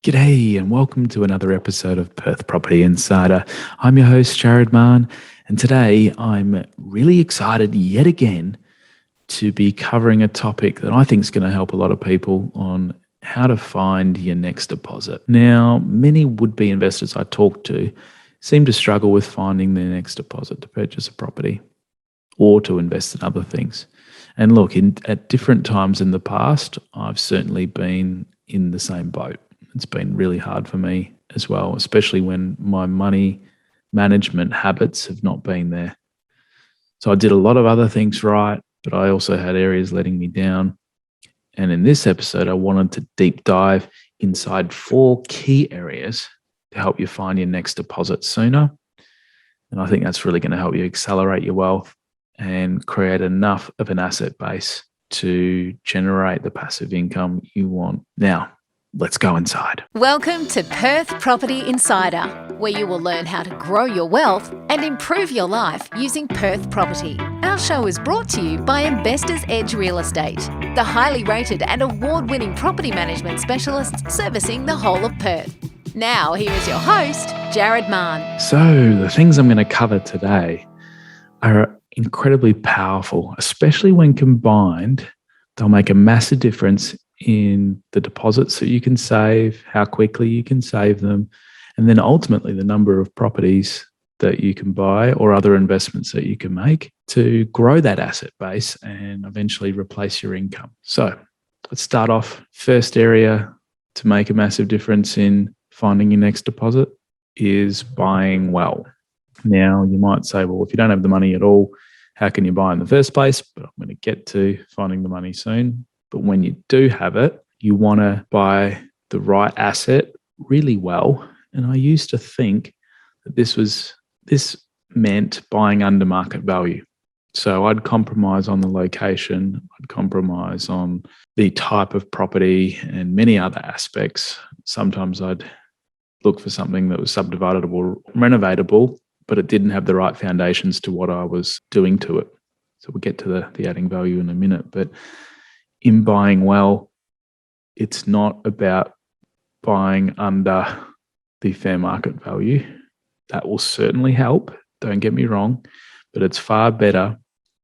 G'day and welcome to another episode of Perth Property Insider. I'm your host, Jared Mann, and today I'm really excited yet again to be covering a topic that I think is going to help a lot of people on how to find your next deposit. Now, many would-be investors I talk to seem to struggle with finding their next deposit to purchase a property or to invest in other things. And look, at different times in the past, I've certainly been in the same boat. It's been really hard for me as well, especially when my money management habits have not been there. So I did a lot of other things right, but I also had areas letting me down. And in this episode, I wanted to deep dive inside 4 key areas to help you find your next deposit sooner. And I think that's really going to help you accelerate your wealth and create enough of an asset base to generate the passive income you want. Now, let's go inside. Welcome to Perth Property Insider, where you will learn how to grow your wealth and improve your life using Perth property. Our show is brought to you by Investors Edge Real Estate, the highly rated and award-winning property management specialists servicing the whole of Perth. Now, here is your host, Jared Mann. So the things I'm going to cover today are incredibly powerful, especially when combined. They'll make a massive difference in the deposits that you can save, how quickly you can save them, and then ultimately the number of properties that you can buy or other investments that you can make to grow that asset base and eventually replace your income. So let's start off. First area to make a massive difference in finding your next deposit is buying well. Now, you might say, well, if you don't have the money at all, how can you buy in the first place? But I'm going to get to finding the money soon. But when you do have it, you want to buy the right asset really well. And I used to think that this meant buying under market value. So I'd compromise on the location, I'd compromise on the type of property and many other aspects. Sometimes I'd look for something that was subdividable or renovatable, but it didn't have the right foundations to what I was doing to it. So we'll get to the adding value in a minute. But in buying well, it's not about buying under the fair market value. That will certainly help, don't get me wrong, but it's far better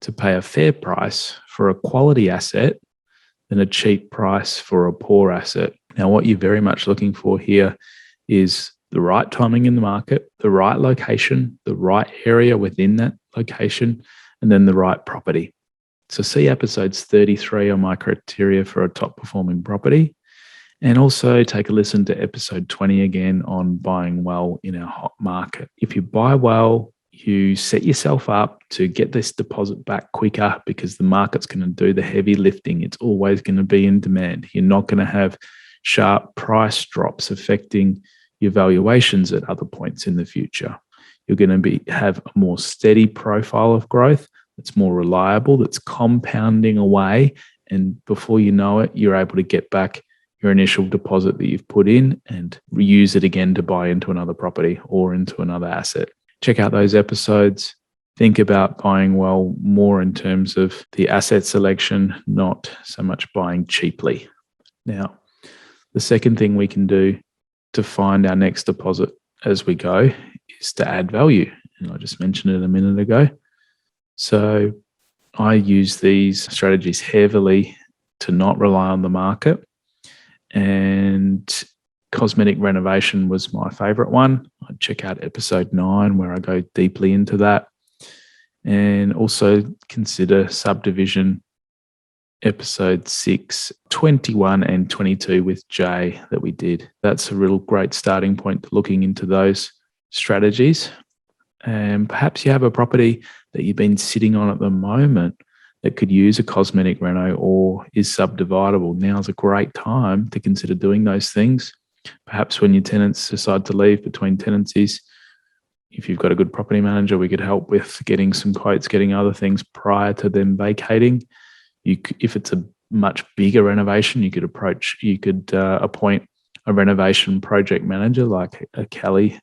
to pay a fair price for a quality asset than a cheap price for a poor asset. Now, what you're very much looking for here is the right timing in the market, the right location, the right area within that location, and then the right property. So see episodes 33 on my criteria for a top performing property. And also take a listen to episode 20 again on buying well in our hot market. If you buy well, you set yourself up to get this deposit back quicker because the market's going to do the heavy lifting. It's always going to be in demand. You're not going to have sharp price drops affecting your valuations at other points in the future. You're going to have a more steady profile of growth. It's more reliable, that's compounding away. And before you know it, you're able to get back your initial deposit that you've put in and reuse it again to buy into another property or into another asset. Check out those episodes. Think about buying well more in terms of the asset selection, not so much buying cheaply. Now, the second thing we can do to find our next deposit as we go is to add value. And I just mentioned it a minute ago. So I use these strategies heavily to not rely on the market. And cosmetic renovation was my favorite one. I'd check out episode 9 where I go deeply into that. And also consider subdivision episode 6, 21 and 22 with Jay that we did. That's a real great starting point to looking into those strategies. And perhaps you have a property that you've been sitting on at the moment that could use a cosmetic reno or is subdividable. Now's a great time to consider doing those things. Perhaps when your tenants decide to leave between tenancies, if you've got a good property manager, we could help with getting some quotes, getting other things prior to them vacating. If it's a much bigger renovation, you could appoint a renovation project manager like a Kelly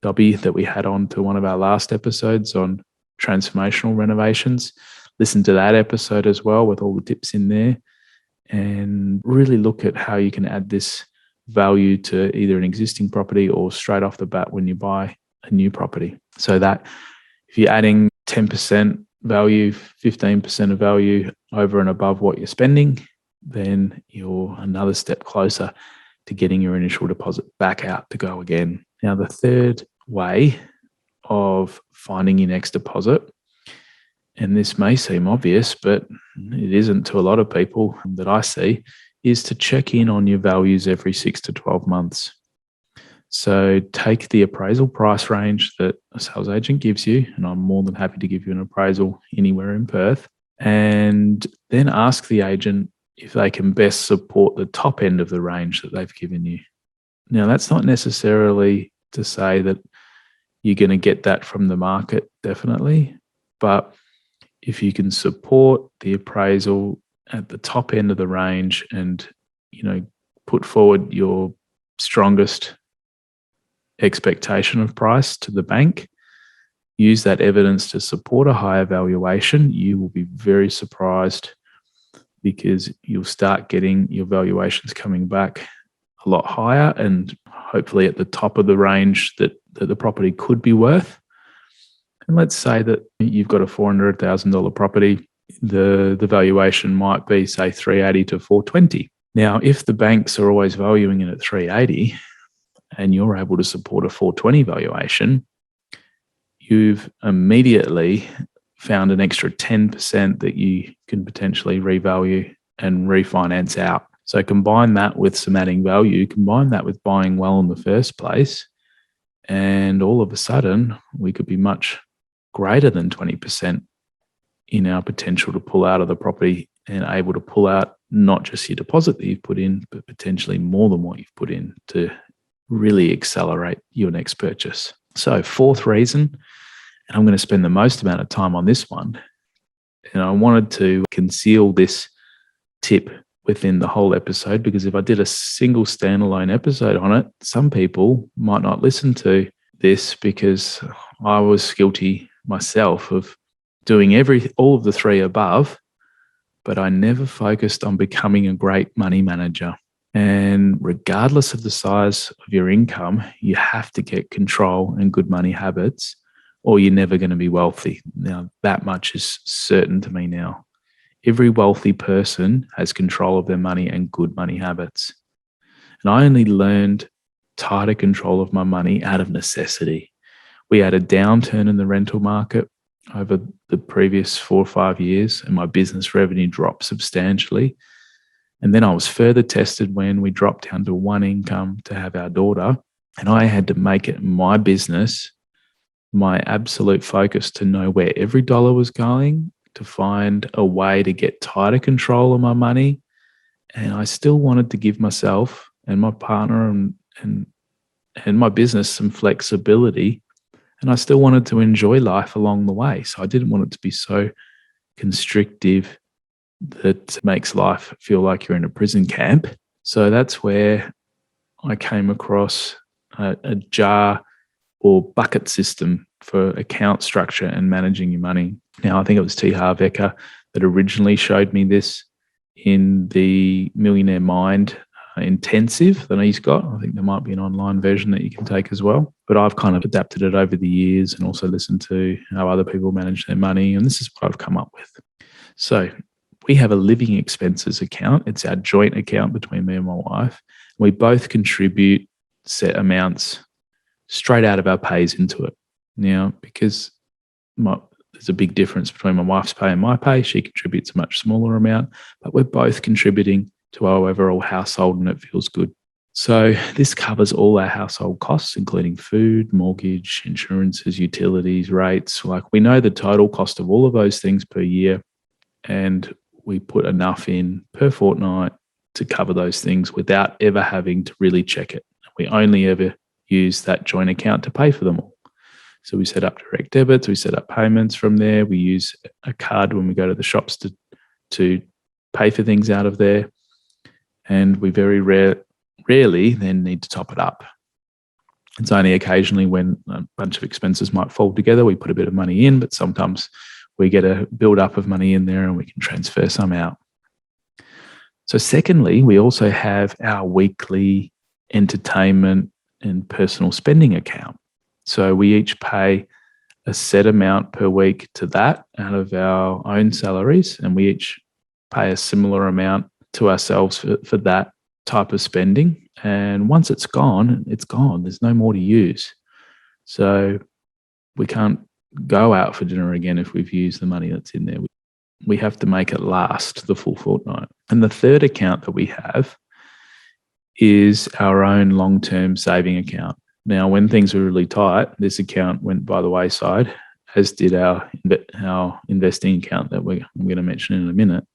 Dobby that we had on to one of our last episodes on transformational renovations. Listen to that episode as well with all the tips in there and really look at how you can add this value to either an existing property or straight off the bat when you buy a new property. So that if you're adding 10% value, 15% of value over and above what you're spending, then you're another step closer to getting your initial deposit back out to go again. Now, the third way of finding your next deposit, and this may seem obvious, but it isn't to a lot of people that I see, is to check in on your values every 6 to 12 months. So take the appraisal price range that a sales agent gives you, and I'm more than happy to give you an appraisal anywhere in Perth, and then ask the agent if they can best support the top end of the range that they've given you. Now, that's not necessarily to say that you're going to get that from the market, definitely, but if you can support the appraisal at the top end of the range and, put forward your strongest expectation of price to the bank, use that evidence to support a higher valuation, you will be very surprised because you'll start getting your valuations coming back a lot higher and hopefully at the top of the range that the property could be worth. And let's say that you've got a $400,000 property, the valuation might be, say, 380 to 420. Now, if the banks are always valuing it at 380 and you're able to support a 420 valuation, you've immediately found an extra 10% that you can potentially revalue and refinance out. So combine that with some adding value, combine that with buying well in the first place, and all of a sudden we could be much greater than 20% in our potential to pull out of the property and able to pull out not just your deposit that you've put in, but potentially more than what you've put in to really accelerate your next purchase. So fourth reason, and I'm going to spend the most amount of time on this one, and I wanted to conceal this tip within the whole episode because if I did a single standalone episode on it, some people might not listen to this because I was guilty myself of doing all of the three above, but I never focused on becoming a great money manager. And regardless of the size of your income, you have to get control and good money habits or you're never going to be wealthy. Now, that much is certain to me now. Every wealthy person has control of their money and good money habits. And I only learned tighter control of my money out of necessity. We had a downturn in the rental market over the previous 4 or 5 years, and my business revenue dropped substantially. And then I was further tested when we dropped down to one income to have our daughter, and I had to make it my business, my absolute focus to know where every dollar was going, to find a way to get tighter control of my money. And I still wanted to give myself and my partner and my business some flexibility. And I still wanted to enjoy life along the way. So I didn't want it to be so constrictive that makes life feel like you're in a prison camp. So that's where I came across a jar or bucket system for account structure and managing your money. Now, I think it was T. Harv Eker that originally showed me this in the Millionaire Mind intensive that he's got. I think there might be an online version that you can take as well. But I've kind of adapted it over the years and also listened to how other people manage their money. And this is what I've come up with. So we have a living expenses account. It's our joint account between me and my wife. We both contribute set amounts straight out of our pays into it. Now, because there's a big difference between my wife's pay and my pay. She contributes a much smaller amount, but we're both contributing to our overall household and it feels good. So this covers all our household costs, including food, mortgage, insurances, utilities, rates. Like we know the total cost of all of those things per year, and we put enough in per fortnight to cover those things without ever having to really check it. We only ever use that joint account to pay for them all. So we set up direct debits, we set up payments from there. We use a card when we go to the shops to pay for things out of there. And we very rarely then need to top it up. It's only occasionally when a bunch of expenses might fall together, we put a bit of money in, but sometimes we get a build up of money in there and we can transfer some out. So secondly, we also have our weekly entertainment and personal spending account. So we each pay a set amount per week to that out of our own salaries, and we each pay a similar amount to ourselves for that type of spending. And once it's gone, it's gone. There's no more to use. So we can't go out for dinner again if we've used the money that's in there. We have to make it last the full fortnight. And the third account that we have is our own long-term saving account. Now, when things were really tight, this account went by the wayside, as did our investing account that I'm going to mention in a minute.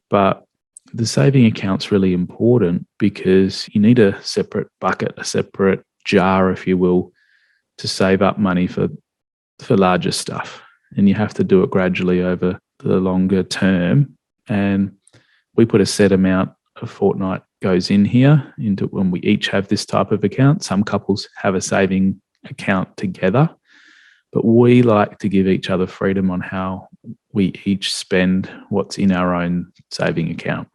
But the saving account's really important because you need a separate bucket, a separate jar, if you will, to save up money for larger stuff. And you have to do it gradually over the longer term. And we put a set amount a fortnight goes in here into when we each have this type of account. Some couples have a saving account together, but we like to give each other freedom on how we each spend what's in our own saving account.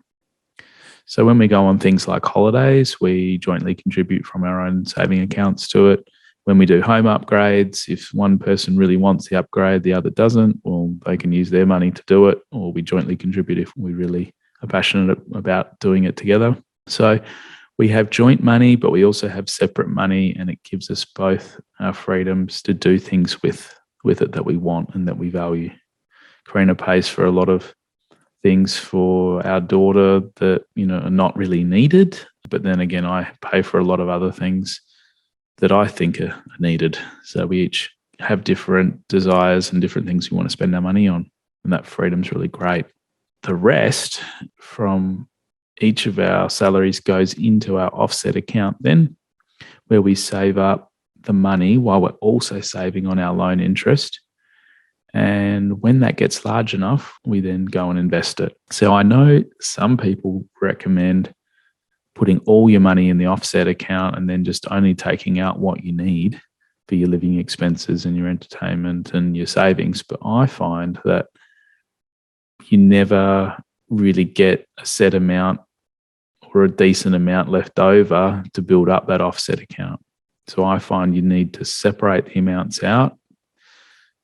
So when we go on things like holidays, we jointly contribute from our own saving accounts to it. When we do home upgrades, if one person really wants the upgrade, the other doesn't, well, they can use their money to do it, or we jointly contribute if we really are passionate about doing it together. So we have joint money, but we also have separate money, and it gives us both our freedoms to do things with it that we want and that we value. Karina pays for a lot of things for our daughter that, are not really needed. But then again, I pay for a lot of other things that I think are needed. So we each have different desires and different things we want to spend our money on. And that freedom's really great. The rest from each of our salaries goes into our offset account then, where we save up the money while we're also saving on our loan interest. And when that gets large enough, we then go and invest it. So I know some people recommend putting all your money in the offset account and then just only taking out what you need for your living expenses and your entertainment and your savings. But I find that you never really get a set amount or a decent amount left over to build up that offset account. So I find you need to separate the amounts out.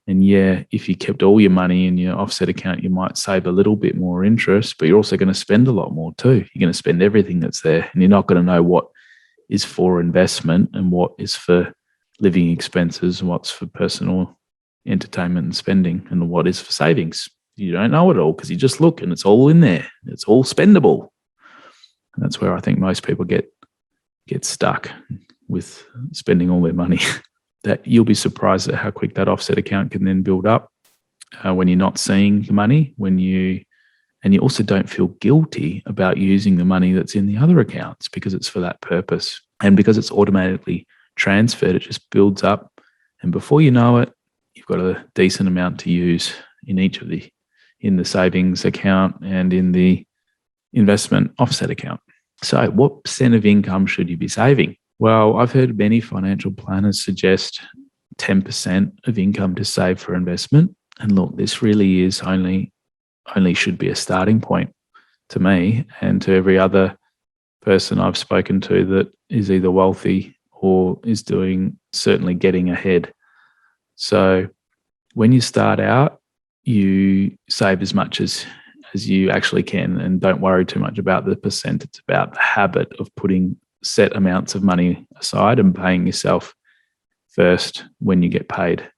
And yeah, if you kept all your money in your offset account, you might save a little bit more interest, but you're also going to spend a lot more too. You're going to spend everything that's there, and you're not going to know what is for investment and what is for living expenses and what's for personal entertainment and spending and what is for savings. You don't know it all because you just look and it's all in there. It's all spendable. And that's where I think most people get stuck with spending all their money. That you'll be surprised at how quick that offset account can then build up when you're not seeing the money, and you also don't feel guilty about using the money that's in the other accounts because it's for that purpose. And because it's automatically transferred, it just builds up. And before you know it, you've got a decent amount to use in each of in the savings account and in the investment offset account. So what percent of income should you be saving? Well, I've heard many financial planners suggest 10% of income to save for investment. And look, this really is only should be a starting point to me and to every other person I've spoken to that is either wealthy or is certainly getting ahead. So when you start out, you save as much as you actually can, and don't worry too much about the percent. It's about the habit of putting set amounts of money aside and paying yourself first when you get paid.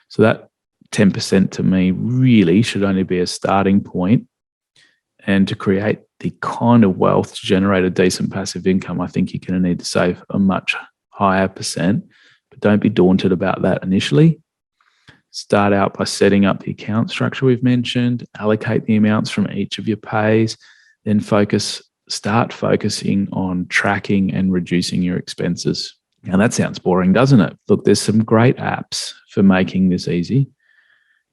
So that 10% to me really should only be a starting point. And to create the kind of wealth to generate a decent passive income, I think you're going to need to save a much higher percent. But don't be daunted about that initially. Start out by setting up the account structure we've mentioned, allocate the amounts from each of your pays, then start focusing on tracking and reducing your expenses. Now that sounds boring, doesn't it? Look, there's some great apps for making this easy.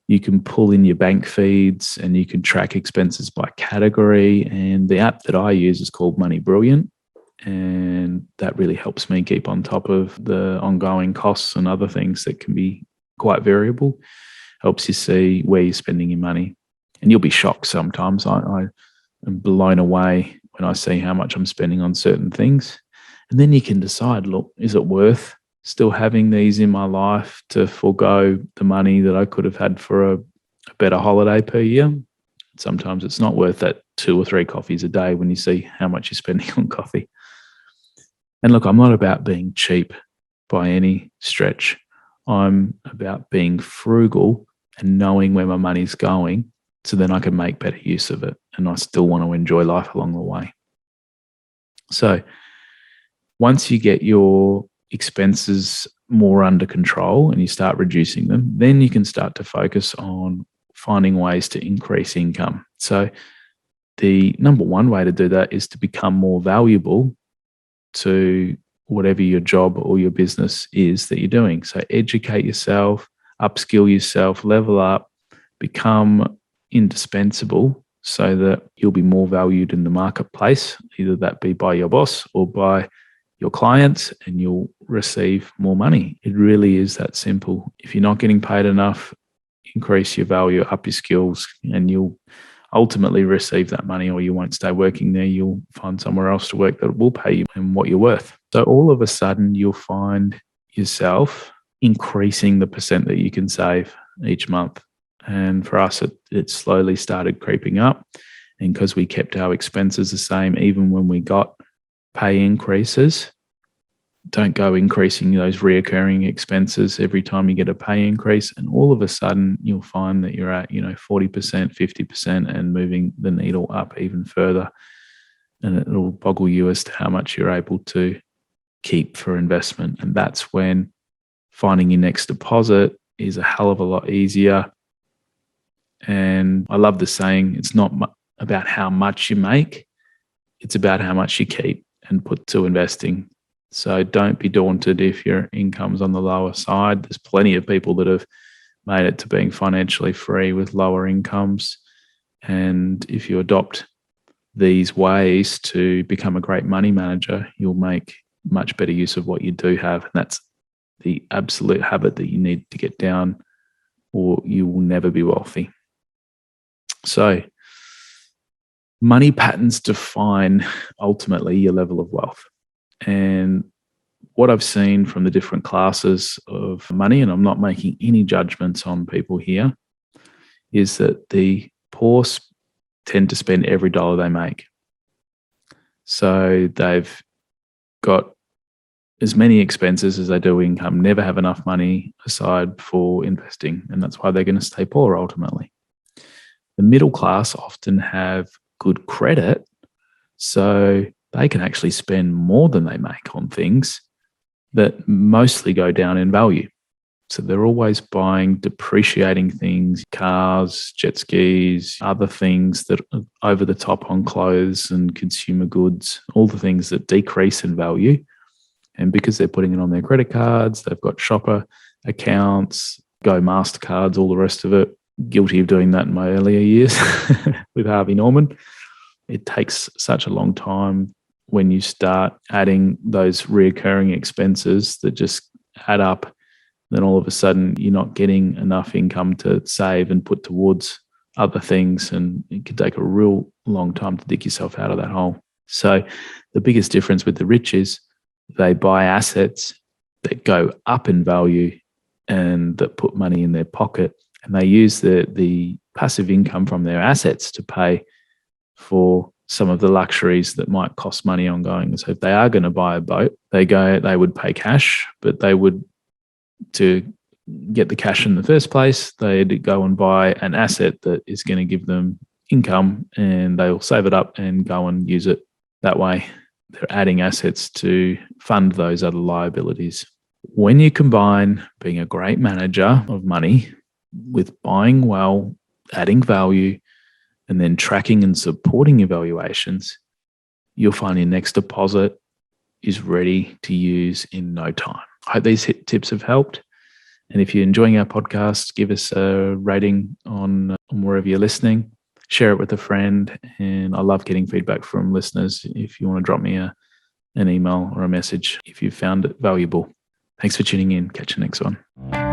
You can pull in your bank feeds and you can track expenses by category. And the app that I use is called Money Brilliant. And that really helps me keep on top of the ongoing costs and other things that can be quite variable. Helps you see where you're spending your money. And you'll be shocked sometimes. I am blown away when I see how much I'm spending on certain things. And then you can decide, look, is it worth still having these in my life to forego the money that I could have had for a better holiday per year? Sometimes it's not worth that 2 or 3 coffees a day when you see how much you're spending on coffee. And look, I'm not about being cheap by any stretch. I'm about being frugal and knowing where my money's going so then I can make better use of it. And I still want to enjoy life along the way. So once you get your expenses more under control and you start reducing them, then you can start to focus on finding ways to increase income. So the number one way to do that is to become more valuable to whatever your job or your business is that you're doing. So educate yourself, upskill yourself, level up, become indispensable so that you'll be more valued in the marketplace, either that be by your boss or by your clients, and you'll receive more money. It really is that simple. If you're not getting paid enough, increase your value, up your skills, and you'll ultimately receive that money, or you won't stay working there. You'll find somewhere else to work that will pay you and what you're worth. So all of a sudden, you'll find yourself increasing the percent that you can save each month. And for us, it slowly started creeping up. And because we kept our expenses the same, even when we got pay increases, don't go increasing those reoccurring expenses every time you get a pay increase. And all of a sudden, you'll find that you're at 40%, 50%, and moving the needle up even further. And it'll boggle you as to how much you're able to keep for investment. And that's when finding your next deposit is a hell of a lot easier. And I love the saying, it's not about how much you make, it's about how much you keep and put to investing. So don't be daunted if your income's on the lower side. There's plenty of people that have made it to being financially free with lower incomes. And if you adopt these ways to become a great money manager, you'll make much better use of what you do have. And that's the absolute habit that you need to get down, or you will never be wealthy. So money patterns define ultimately your level of wealth. And what I've seen from the different classes of money, and I'm not making any judgments on people here, is that the poor tend to spend every dollar they make. So they've got as many expenses as they do income, never have enough money aside for investing. And that's why they're going to stay poor ultimately. The middle class often have good credit, so they can actually spend more than they make on things that mostly go down in value. So they're always buying depreciating things, cars, jet skis, other things that are over the top on clothes and consumer goods, all the things that decrease in value. And because they're putting it on their credit cards, they've got shopper accounts, Go MasterCards, all the rest of it. Guilty of doing that in my earlier years with Harvey Norman. It takes such a long time when you start adding those reoccurring expenses that just add up. Then all of a sudden you're not getting enough income to save and put towards other things. And it can take a real long time to dig yourself out of that hole. So the biggest difference with the rich is they buy assets that go up in value and that put money in their pocket. And they use the passive income from their assets to pay for some of the luxuries that might cost money ongoing. So if they are going to buy a boat, they would pay cash, but they would, to get the cash in the first place, they'd go and buy an asset that is going to give them income, and they'll save it up and go and use it that way. They're adding assets to fund those other liabilities. When you combine being a great manager of money with buying well, adding value, and then tracking and supporting your valuations, you'll find your next deposit is ready to use in no time. I hope these tips have helped. And if you're enjoying our podcast, give us a rating on wherever you're listening. Share it with a friend. And I love getting feedback from listeners. If you want to drop me an email or a message if you found it valuable. Thanks for tuning in. Catch you next one.